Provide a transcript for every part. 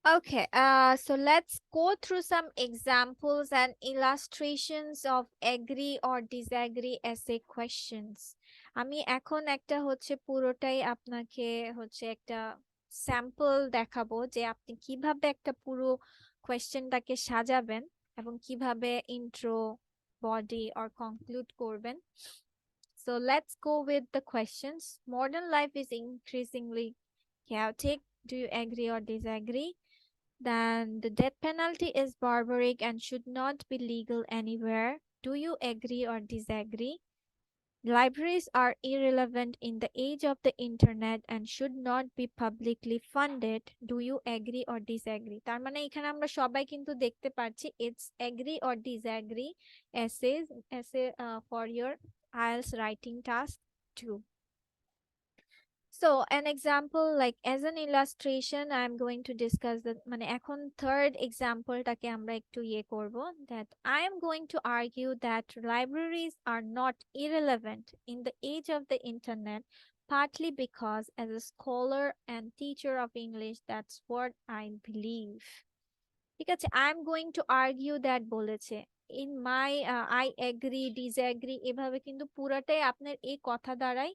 Okay, so let's go through some examples and illustrations of agree or disagree essay questions. আমি এখন একটা হচ্ছে পুরোটাই আপনাকে হচ্ছে একটা স্যাম্পল দেখাবো যে আপনি কিভাবে একটা পুরো কোয়েশ্চেনটাকে সাজাবেন এবং কিভাবে ইন্ট্রো, বডি or কনক্লুড করবেন. So let's go with the questions. Modern life is increasingly chaotic. Do you agree or disagree? Then the death penalty is barbaric and should not be legal anywhere. Do you agree or disagree? Libraries are irrelevant in the age of the internet and should not be publicly funded. Do you agree or disagree? তার মানে এখানে আমরা সবাই কিন্তু দেখতে পাচ্ছি it's agree or disagree essay for your IELTS writing task 2. So an example, like as an illustration, I'm going to discuss the মানে এখন third example টাকে আমরা একটু ইয়ে করব, that I am going to argue that libraries are not irrelevant in the age of the internet, partly because as a scholar and teacher of English, that's what I believe. ঠিক আছে, I'm going to argue that বলেছে in my I agree disagree এভাবে কিন্তু পুরাটাই আপনার এই কথা দ্বারাই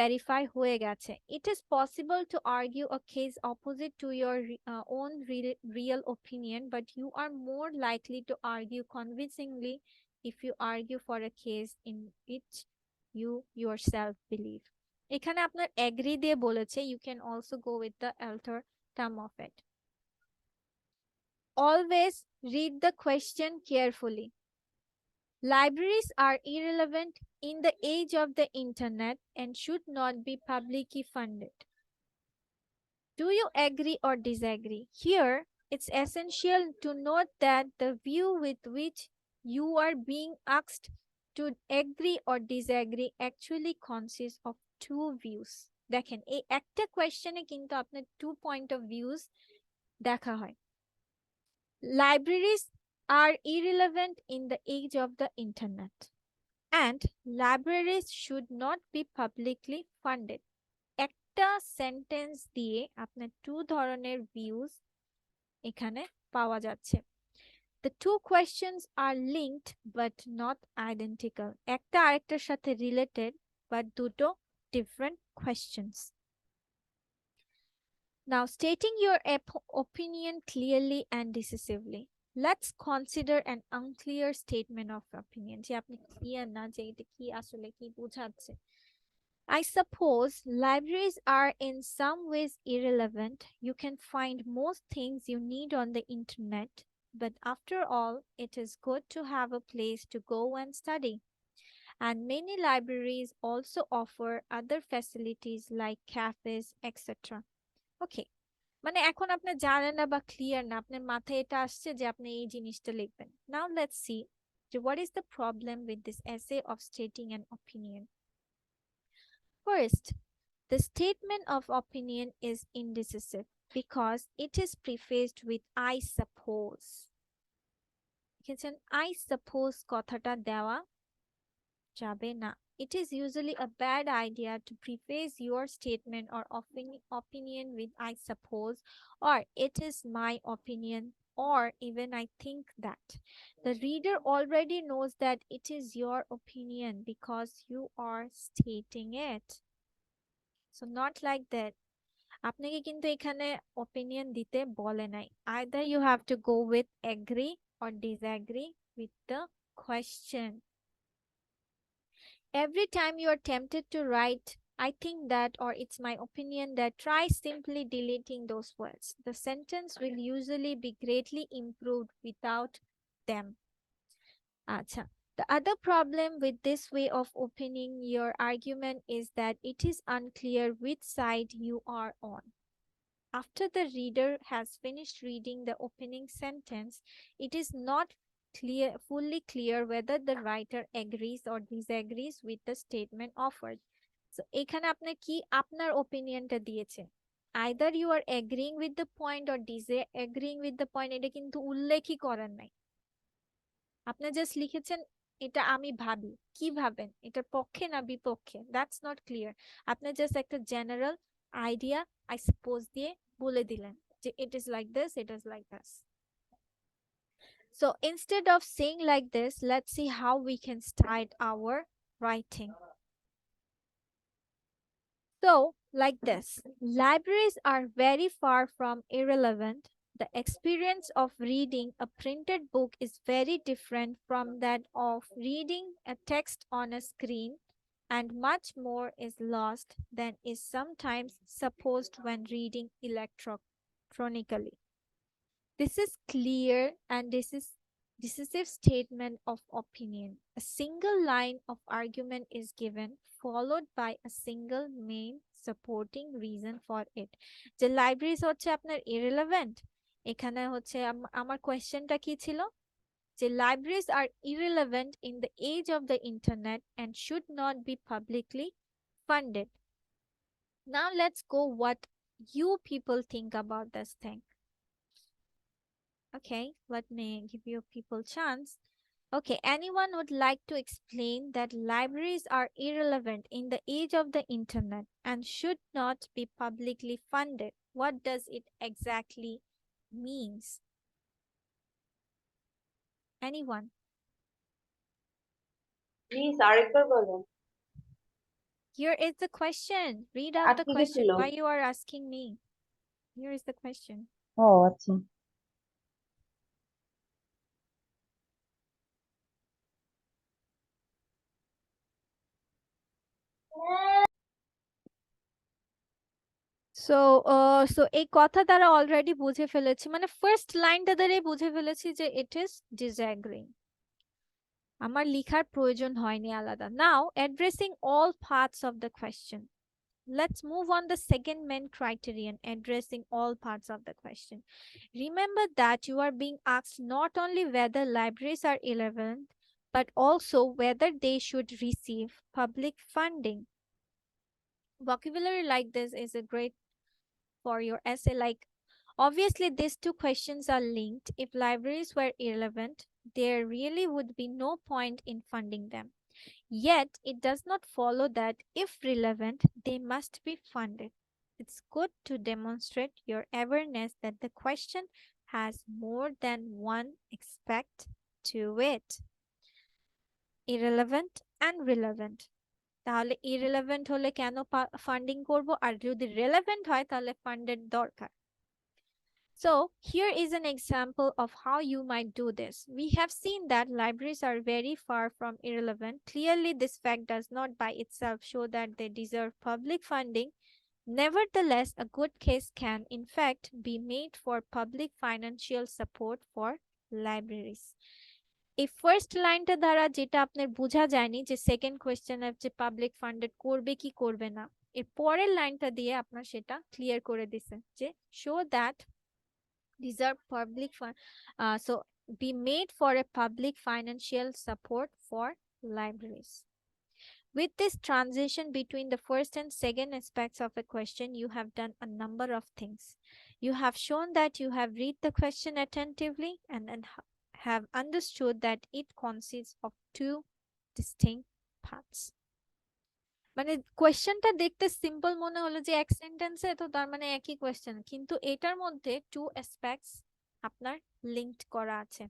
verify হয়ে গেছে. It is possible to argue a case opposite to your own real opinion, but you are more likely to argue convincingly if you argue for a case in which you yourself believe. এখানে আপনার agree দিয়ে বলেছে, you can also go with the alter term of it. Always read the question carefully. Libraries are irrelevant in the age of the internet and should not be publicly funded. Do you agree or disagree? Here, it's essential to note that the view with which you are being asked to agree or disagree actually consists of two views. দেখেন এই একটা কোয়েশ্চেনে কিন্তু আপনার two point of views দেখা হয়. Libraries are irrelevant in the age of the internet and libraries should not be publicly funded. একটা sentence দিয়ে আপনার টু ধরনের ভিউজ এখানে পাওয়া যাচ্ছে. The two questions are linked but not identical. একটা আরেকটার সাথে রিলেটেড but দুটো different questions. Now, stating your opinion clearly and decisively. Let's consider an unclear statement of opinion. যে আপনি ক্লিয়ার না যে এটা কি আসলে কি বোঝাচ্ছে. I suppose libraries are in some ways irrelevant. You can find most things you need on the internet, but after all, it is good to have a place to go and study. And many libraries also offer other facilities like cafes, etc. Okay. মানে এখন আপনি জানেন না বা clear না, আপনার মাথায় এটা আসছে যে আপনি এই জিনিসটা লিখবেন. Now let's see what is the problem with this essay of stating an opinion. First, the statement of opinion is indecisive because it is prefaced with I suppose. লিখেছেন I suppose কথাটা দেওয়া যাবে না. It is usually a bad idea to preface your statement or opinion with I suppose or it is my opinion or even I think that. The reader already knows that it is your opinion because you are stating it. So not like that. আপনাকে কিন্তু এখানে opinion দিতে বলে নাই. Either you have to go with agree or disagree with the question. Every time you are tempted to write I think that or it's my opinion that, try simply deleting those words. The sentence will usually be greatly improved without them. Acha. The other problem with this way of opening your argument is that it is unclear which side you are on. After the reader has finished reading the opening sentence, it is not fully clear whether the writer agrees or disagrees with the statement offered. So এখানে আপনার কি আপনার ওপিনিয়নটা দিয়েছে, either you are agreeing with the point or disagreeing with the point, এটা কিন্তু উল্লেখই করেন নাই. আপনি জাস্ট লিখেছেন এটা আমি ভাবি, কি ভাবেন, এটার পক্ষে না বিপক্ষে, দ্যাটস নট ক্লিয়ার. আপনি জাস্ট একটা জেনারেল আইডিয়া আই সাপোজ দিয়ে বলে দিলেন. It is like this, it is like this. So instead of saying like this, let's see how we can start our writing. So, like this, libraries are very far from irrelevant. The experience of reading a printed book is very different from that of reading a text on a screen, and much more is lost than is sometimes supposed when reading electronically. This is clear and this is decisive statement of opinion. A single line of argument is given, followed by a single main supporting reason for it. যে libraries হচ্ছে আপনার irrelevant, এখানে হচ্ছে আমার কোয়েশ্চেনটা কি ছিল, যে libraries are irrelevant in the age of the internet and should not be publicly funded. Now let's go what you people think about this thing. Okay, let me give you people chance. Okay, anyone would like to explain that libraries are irrelevant in the age of the internet and should not be publicly funded? What does it exactly means? Anyone? Please আরেকবার বলেন। Here is the question. Read out the question. Why you are asking me? Here is the question. ও আচ্ছা। So so এই কথা তারা already বুঝে ফেলেছি, মানে first লাইনটা দ্বারাই বুঝে ফেলেছি যে ইট ইজ ডিসঅ্যাগ্রিং। আমার লিখার প্রয়োজন হয়নি আলাদা। Now addressing all parts of the question. Let's move on the second main criterion, addressing all parts of the question. Remember that you are being asked not only whether libraries are irrelevant, but also whether they should receive public funding. Vocabulary like this is a great for your essay. Like, obviously, these two questions are linked. If libraries were irrelevant, there really would be no point in funding them. Yet, it does not follow that if relevant, they must be funded. It's good to demonstrate your awareness that the question has more than one aspect to it. Irrelevant and relevant. তাহলে irrelevant হলে কেন funding করব, আর যদি relevant হয় তাহলে ফান্ডের দরকার। So here is an example of how you might do this. We have seen that libraries are very far from irrelevant. Clearly, this fact does not by itself show that they deserve public funding. Nevertheless, a good case can, in fact, be made for public financial support for libraries. এই first লাইনটা দ্বারা যেটা আপনার বোঝা যায়নি যে second কোয়েশ্চেনের যে public funded করবে কি করবে না, এর পরের লাইনটা দিয়ে আপনার সেটা ক্লিয়ার করে দিছে যে show that deserve public fund, so be made for a public financial support for libraries. With this transition between the first and second aspects of a question, you have done a number of things. You have shown that you have read the question attentively and have understood that it consists of two distinct parts. মানে কোয়েশ্চেনটা দেখতে simple মনে হলো যে এক সেন্টেন্সে, তো তার মানে একই কোয়েশ্চেন, কিন্তু এটার মধ্যে টু অ্যাসপেক্টস আপনার লিংকড করা আছে।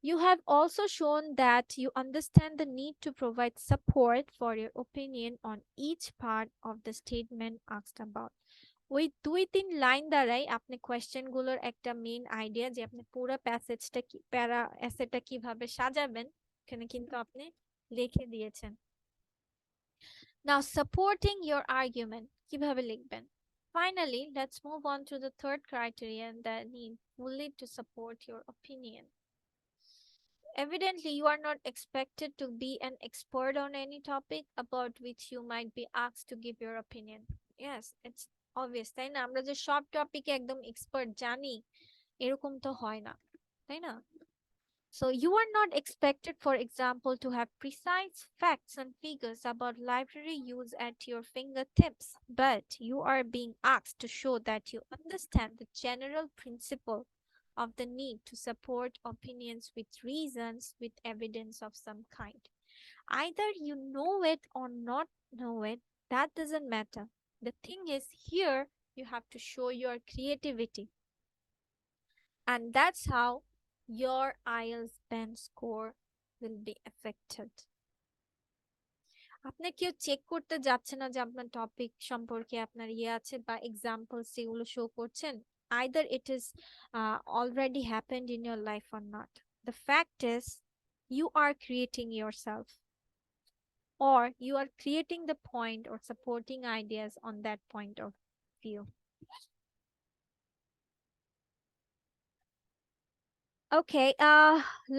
You have also shown that you understand the need to provide support for your opinion on each part of the statement asked about. ওই 2-3 লাইন দ্বারাই আপনি কোয়েশ্চেনগুলোর একটা মেইন আইডিয়া যে আপনি পুরো প্যাসেজটা কি প্যারা এসেটা কিভাবে সাজাবেন এখানে কিন্তু আপনি লিখে দিয়েছেন। Now, supporting your argument, কিভাবে লিখবেন? Finally, let's move on to the third criterion, that need fully to support your opinion. Evidently, you are not expected to be an expert on any topic about which you might be asked to give your opinion. Yes, it's obvious, তাই না? আমরা যে সব টপিকে একদম expert জানি এরকম তো হয় না, তাই না? So you are not expected, for example, to have precise facts and figures about library use at your fingertips, but you are being asked to show that you understand the general principle of the need to support opinions with reasons, with evidence of some kind. Either you know it or not know it, that doesn't matter. The thing is, here You have to show your creativity. And that's how your IELTS band score will be affected. আপনি কেউ check করতে যাচ্ছে না যে আপনার topic সম্পর্কে আপনার আছে বা এক্সাম্পলস যেগুলো শো করছেন, either it is already happened in your life or not. The fact is you are creating yourself, or you are creating the point or supporting ideas on that point of view. Okay,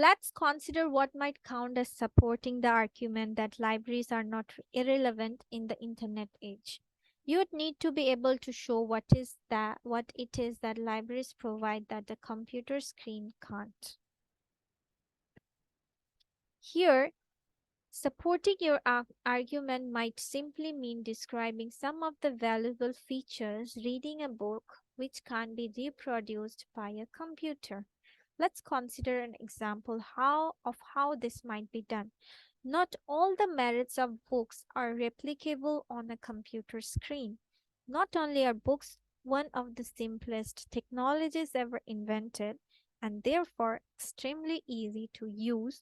let's consider what might count as supporting the argument that libraries are not irrelevant in the internet age. You would need to be able to show what it is that libraries provide that the computer screen can't. Here, supporting your argument might simply mean describing some of the valuable features reading a book which can't be reproduced by a computer. Let's consider an example of how this might be done. Not all the merits of books are replicable on a computer screen. Not only are books one of the simplest technologies ever invented, and therefore extremely easy to use,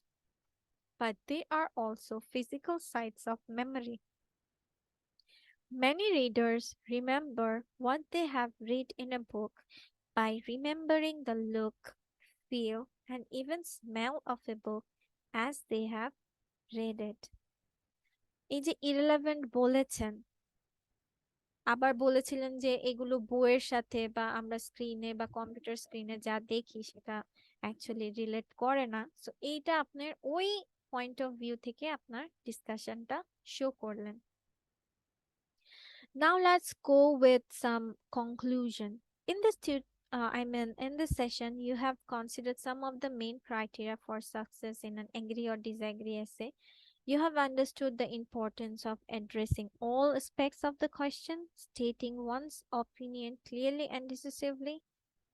but they are also physical sites of memory. Many readers remember what they have read in a book by remembering the look, feel, and even smell of a book as they have read it. এই যে irrelevant বলেছেন, আবার বলেছিলেন যে এগুলো বইয়ের সাথে বা আমরা স্ক্রিনে বা কম্পিউটার স্ক্রিনে যা দেখি সেটা অ্যাকচুয়ালি রিলেট করে না। সো এইটা আপনার ওই পয়েন্ট অফ ভিউ থেকে আপনার ডিসকাশনটা শো করলেন। Now let's go with some conclusion. In in this session, you have considered some of the main criteria for success in an agree or disagree essay. You have understood the importance of addressing all aspects of the question, stating one's opinion clearly and decisively,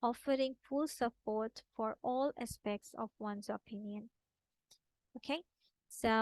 offering full support for all aspects of one's opinion. Okay, so